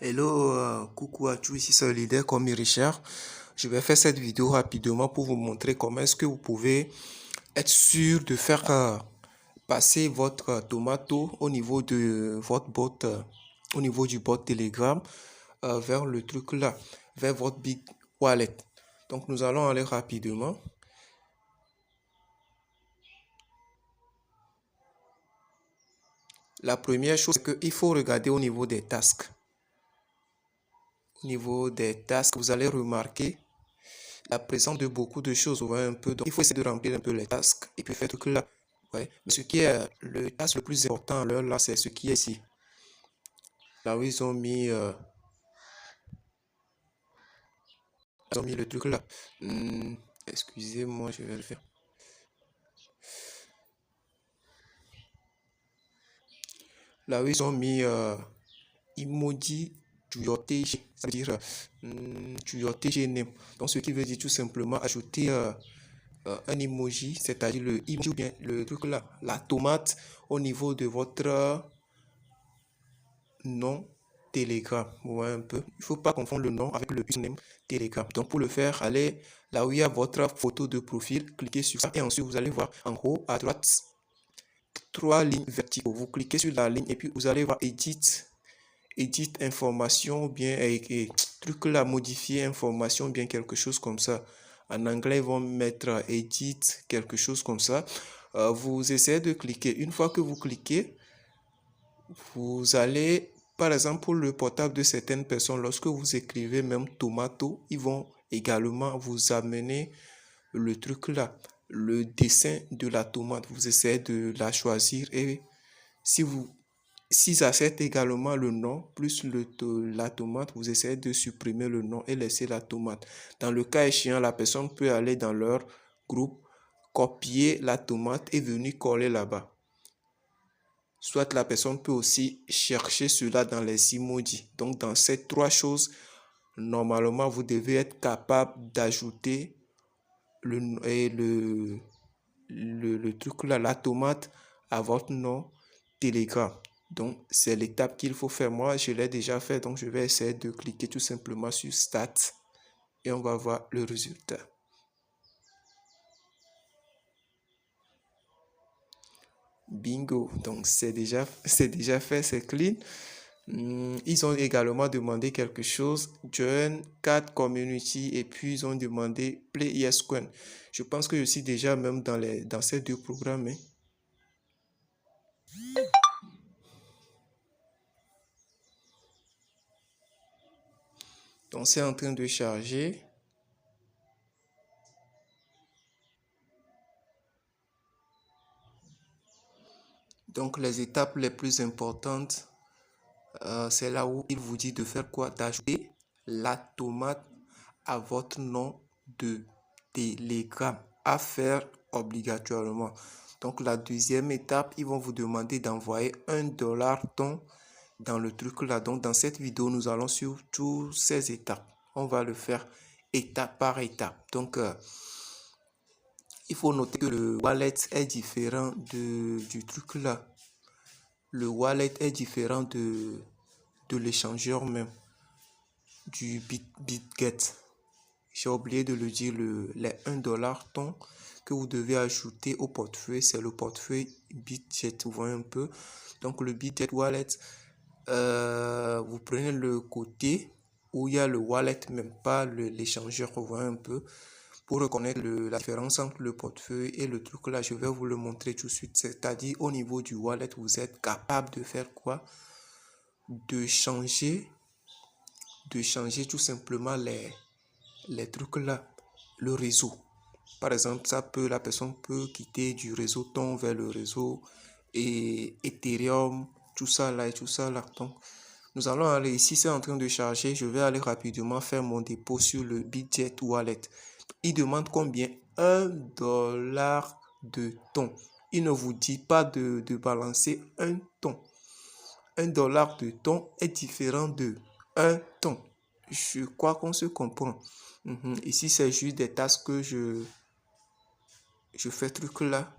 Hello, coucou à tous, ici c'est leader comme Richard. Je vais faire cette vidéo rapidement pour vous montrer comment est-ce que vous pouvez être sûr de faire passer votre Tomato au niveau de votre bot, au niveau du bot Telegram vers le truc là, vers votre Big Wallet. Donc nous allons aller rapidement. La première chose, c'est qu'il faut regarder au niveau des tasks. Au niveau des tasks, vous allez remarquer la présence de beaucoup de choses. Ouais, un peu. Donc, il faut essayer de remplir un peu les tasks et puis faire tout là. Ouais. Mais ce qui est le task le plus important là, c'est ce qui est ici. Là où ils ont mis le truc là. Excusez-moi, je vais le faire. Là où ils ont mis emoji to your TG, ça veut dire to your TG name. Donc, ce qui veut dire tout simplement ajouter un emoji, c'est-à-dire le emoji ou bien le truc là, la tomate au niveau de votre nom Telegram. Vous voyez un peu. Il ne faut pas confondre le nom avec le username Telegram. Donc pour le faire, allez là où il y a votre photo de profil, cliquez sur ça et ensuite vous allez voir en haut à droite trois lignes verticaux. Vous cliquez sur la ligne et puis vous allez voir edit information ou bien truc là, modifier information, bien quelque chose comme ça. En anglais, ils vont mettre edit, quelque chose comme ça. Vous essayez de cliquer. Une fois que vous cliquez, vous allez, par exemple, pour le portable de certaines personnes, lorsque vous écrivez même tomato, ils vont également vous amener le truc là, le dessin de la tomate. Vous essayez de la choisir et s'ils acceptent également le nom plus la tomate, vous essayez de supprimer le nom et laisser la tomate. Dans le cas échéant, la personne peut aller dans leur groupe, copier la tomate et venir coller là-bas. Soit la personne peut aussi chercher cela dans les emojis. Donc, dans ces trois choses, normalement, vous devez être capable d'ajouter le truc là, la tomate, à votre nom Telegram. Donc, c'est l'étape qu'il faut faire. Moi, je l'ai déjà fait. Donc, je vais essayer de cliquer tout simplement sur Start et on va voir le résultat. Bingo. Donc, c'est déjà fait, c'est clean. Ils ont également demandé quelque chose, Join Cat Community, et puis ils ont demandé Play ESCoin. Je pense que je suis déjà même dans ces deux programmes. Hein. Donc c'est en train de charger. Donc les étapes les plus importantes, c'est là où il vous dit de faire quoi? D'ajouter la tomate à votre nom de Telegram à faire obligatoirement. Donc la deuxième étape, ils vont vous demander d'envoyer $1 ton dans le truc là. Donc dans cette vidéo, nous allons sur toutes ces étapes. On va le faire étape par étape. Donc il faut noter que le wallet est différent du truc là. Le wallet est différent de l'échangeur même, du BitGet. J'ai oublié de le dire, les $1 ton que vous devez ajouter au portefeuille, c'est le portefeuille BitGet, vous voyez un peu. Donc le BitGet Wallet, vous prenez le côté où il y a le wallet, même pas l'échangeur, vous voyez un peu. Pour reconnaître la différence entre le portefeuille et le truc là, je vais vous le montrer tout de suite. C'est-à-dire au niveau du wallet, vous êtes capable de faire quoi? De changer tout simplement les trucs là, le réseau. Par exemple, la personne peut quitter du réseau Ton vers le réseau et Ethereum, tout ça là et tout ça là. Donc, nous allons aller ici, c'est en train de charger. Je vais aller rapidement faire mon dépôt sur le BitGet Wallet. Il demande combien? $1 de ton. Il ne vous dit pas de balancer un ton. $1 de ton est différent de un ton. Je crois qu'on se comprend. Ici, c'est juste des tâches que je fais truc là.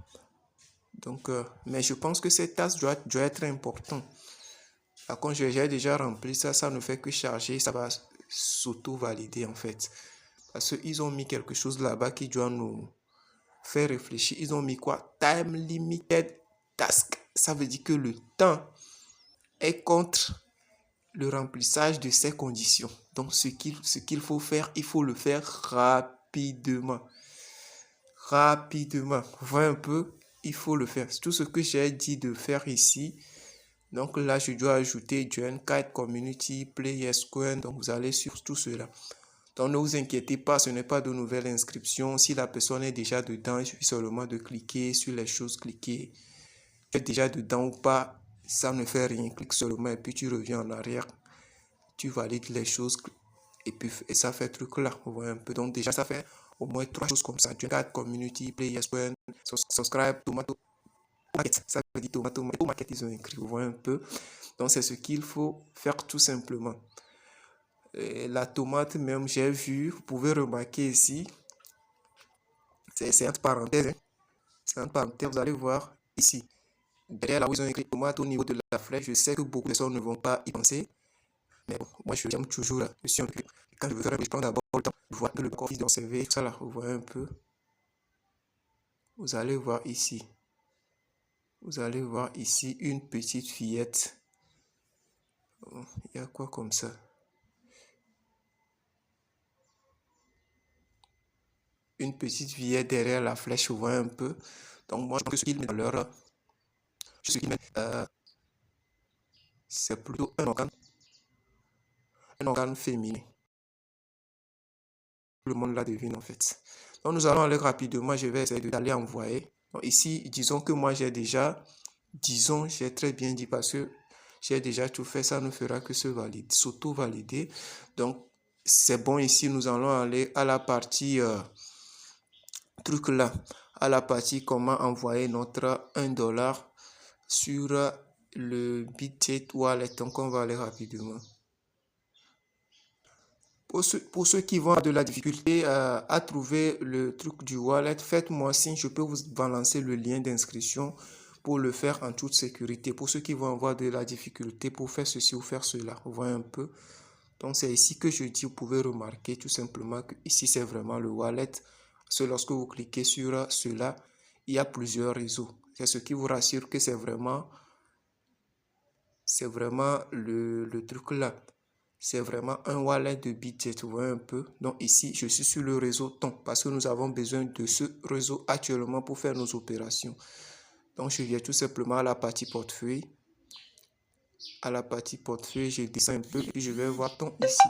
Donc, mais je pense que cette tâche doit être importante. Par contre, j'ai déjà rempli ça, ça ne fait que charger, ça va s'auto-valider en fait. Parce qu'ils ont mis quelque chose là-bas qui doit nous faire réfléchir. Ils ont mis quoi? Time limited task. Ça veut dire que le temps est contre le remplissage de ces conditions. Donc, ce qu'il faut faire, il faut le faire rapidement. Rapidement. Vous voyez un peu, il faut le faire. C'est tout ce que j'ai dit de faire ici. Donc là, je dois ajouter Join Kite Community, Play SQL. Donc, vous allez sur tout cela. Donc, ne vous inquiétez pas, ce n'est pas de nouvelle inscription. Si la personne est déjà dedans, il suffit seulement de cliquer sur les choses cliquées. Tu es déjà dedans ou pas, ça ne fait rien. Clique seulement et puis tu reviens en arrière. Tu valides les choses et puis ça fait truc là. Vous voyez un peu. Donc, déjà, ça fait au moins 3 choses comme ça. Join Kite Community, Play SQL, Subscribe, Tomato Market. Ça veut dire Tomato Market, ils ont écrit. Vous voyez un peu. Donc, c'est ce qu'il faut faire tout simplement. Et la tomate même, j'ai vu, vous pouvez remarquer ici, c'est entre parenthèses, hein. C'est entre parenthèses, vous allez voir ici. Derrière là où ils ont écrit tomate au niveau de la flèche, je sais que beaucoup de personnes ne vont pas y penser. Mais bon, moi je j'aime toujours là. Je suis un peu. Quand je veux faire, je prends d'abord le temps de voir le back-office d'observer tout ça là. Vous voyez un peu. Vous allez voir ici. Vous allez voir ici une petite fillette. Il y a quoi comme ça? Une petite fillette derrière la flèche, vous voyez un peu. Donc moi je pense que ce qu'ils mettent dans leur. Ce qu'ils mettent, c'est plutôt un organe féminin. Tout le monde la devine en fait. Donc nous allons aller rapidement, je vais essayer d'aller envoyer. Donc, ici, disons que moi j'ai déjà, j'ai très bien dit parce que j'ai déjà tout fait, ça ne fera que s'auto-valider. Donc c'est bon, ici nous allons aller à la partie truc là, à la partie comment envoyer notre 1$ sur le Bitget Wallet. Donc on va aller rapidement. Pour ceux qui vont avoir de la difficulté à trouver le truc du wallet, faites-moi signe, je peux vous balancer le lien d'inscription pour le faire en toute sécurité. Pour ceux qui vont avoir de la difficulté pour faire ceci ou faire cela, vous voyez un peu. Donc c'est ici que je dis, vous pouvez remarquer tout simplement que ici c'est vraiment le wallet. Parce que lorsque vous cliquez sur cela, il y a plusieurs réseaux. C'est ce qui vous rassure que c'est vraiment le truc là. C'est vraiment un wallet de Bitget, vous voyez un peu. Donc ici, je suis sur le réseau TON parce que nous avons besoin de ce réseau actuellement pour faire nos opérations. Donc je viens tout simplement à la partie portefeuille. À la partie portefeuille, je descends un peu et puis je vais voir TON ici.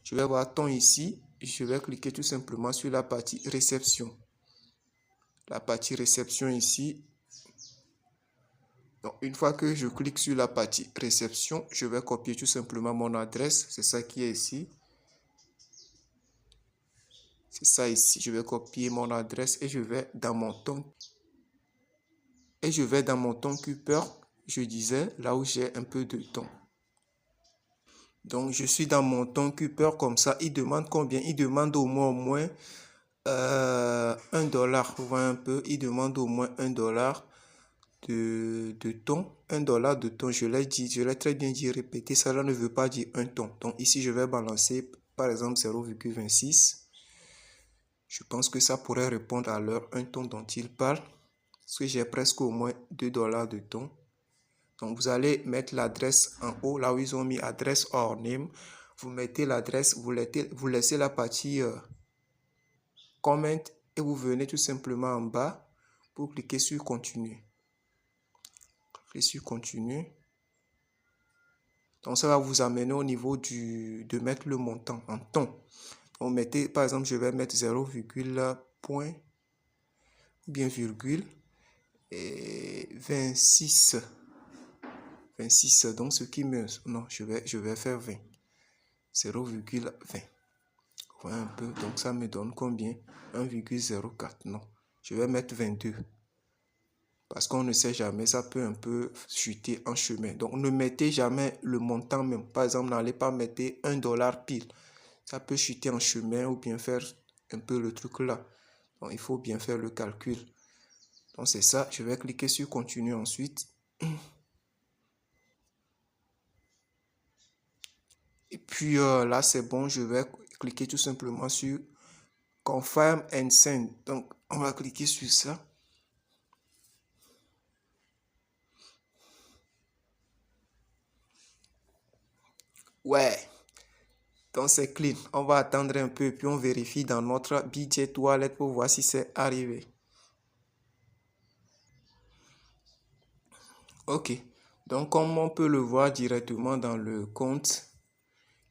Je vais voir TON ici. Je vais cliquer tout simplement sur la partie réception. La partie réception ici. Donc, une fois que je clique sur la partie réception, je vais copier tout simplement mon adresse. C'est ça qui est ici. C'est ça ici. Je vais copier mon adresse et je vais dans mon ton. Et je vais dans mon ton Cooper. Je disais là où j'ai un peu de ton. Donc, je suis dans mon ton Cooper comme ça. Il demande combien? Il demande au moins $1. Vous voyez un peu. Il demande au moins $1 de ton, $1 de ton, je l'ai dit, je l'ai très bien dit, répéter, cela ne veut pas dire un ton. Donc ici, je vais balancer par exemple 0,26. Je pense que ça pourrait répondre à leur un ton dont ils parlent. Parce que j'ai presque au moins $2 de ton. Donc vous allez mettre l'adresse en haut, là où ils ont mis adresse or name. Vous mettez l'adresse, vous laissez la partie comment et vous venez tout simplement en bas pour cliquer sur continue. Sur continue. Donc ça va vous amener au niveau de mettre le montant en ton. Donc mettez, par exemple, je vais mettre 0, point, bien virgule, et 26. Donc ce qui me... Non, je vais faire 20. 0,20. Voilà un peu. Donc ça me donne combien? 1,04. Non, je vais mettre 22. Parce qu'on ne sait jamais, ça peut un peu chuter en chemin. Donc, ne mettez jamais le montant même. Par exemple, n'allez pas mettre $1 pile. Ça peut chuter en chemin ou bien faire un peu le truc là. Donc, il faut bien faire le calcul. Donc, c'est ça. Je vais cliquer sur continuer ensuite. puis là, c'est bon. Je vais cliquer tout simplement sur Confirm and Send. Donc, on va cliquer sur ça. Ouais. Donc, c'est clean. On va attendre un peu, puis on vérifie dans notre budget wallet pour voir si c'est arrivé. Ok. Donc, comme on peut le voir directement dans le compte,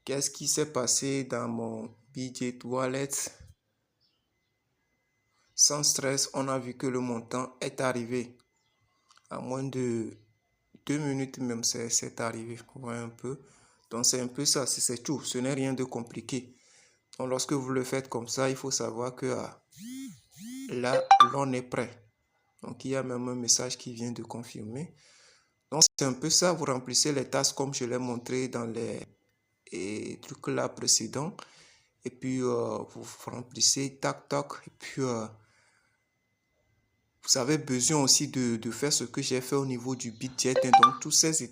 qu'est-ce qui s'est passé dans mon budget wallet? Sans stress, on a vu que le montant est arrivé. À moins de 2 minutes même, c'est arrivé. Vous voyez un peu. Donc, c'est un peu ça. C'est tout. Ce n'est rien de compliqué. Donc, lorsque vous le faites comme ça, il faut savoir que là, l'on est prêt. Donc, il y a même un message qui vient de confirmer. Donc, c'est un peu ça. Vous remplissez les tâches comme je l'ai montré dans les trucs là précédents. Et puis, vous remplissez tac, tac. Et puis, vous avez besoin aussi de faire ce que j'ai fait au niveau du budget. Donc, toutes ces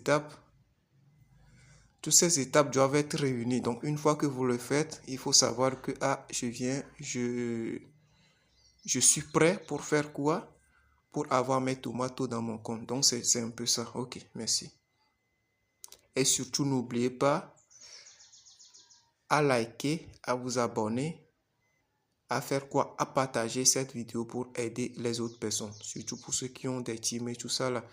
étapes doivent être réunies. Donc, une fois que vous le faites, il faut savoir que je suis prêt pour faire quoi? Pour avoir mes tomates dans mon compte. Donc, c'est un peu ça. Ok, merci. Et surtout, n'oubliez pas à liker, à vous abonner, à faire quoi? À partager cette vidéo pour aider les autres personnes. Surtout pour ceux qui ont des teams et tout ça là.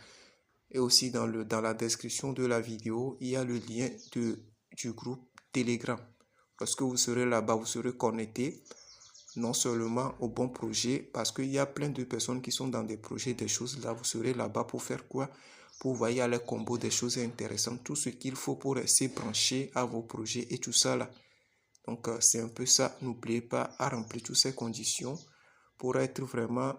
Et aussi dans la description de la vidéo, il y a le lien du groupe Telegram. Lorsque vous serez là-bas, vous serez connecté non seulement au bon projet, parce qu'il y a plein de personnes qui sont dans des projets, des choses là. Vous serez là-bas pour faire quoi? Pour voir les combos, des choses intéressantes, tout ce qu'il faut pour rester branché à vos projets et tout ça là. Donc, c'est un peu ça. N'oubliez pas à remplir toutes ces conditions pour être vraiment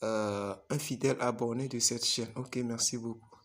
un fidèle abonné de cette chaîne. Ok, merci beaucoup.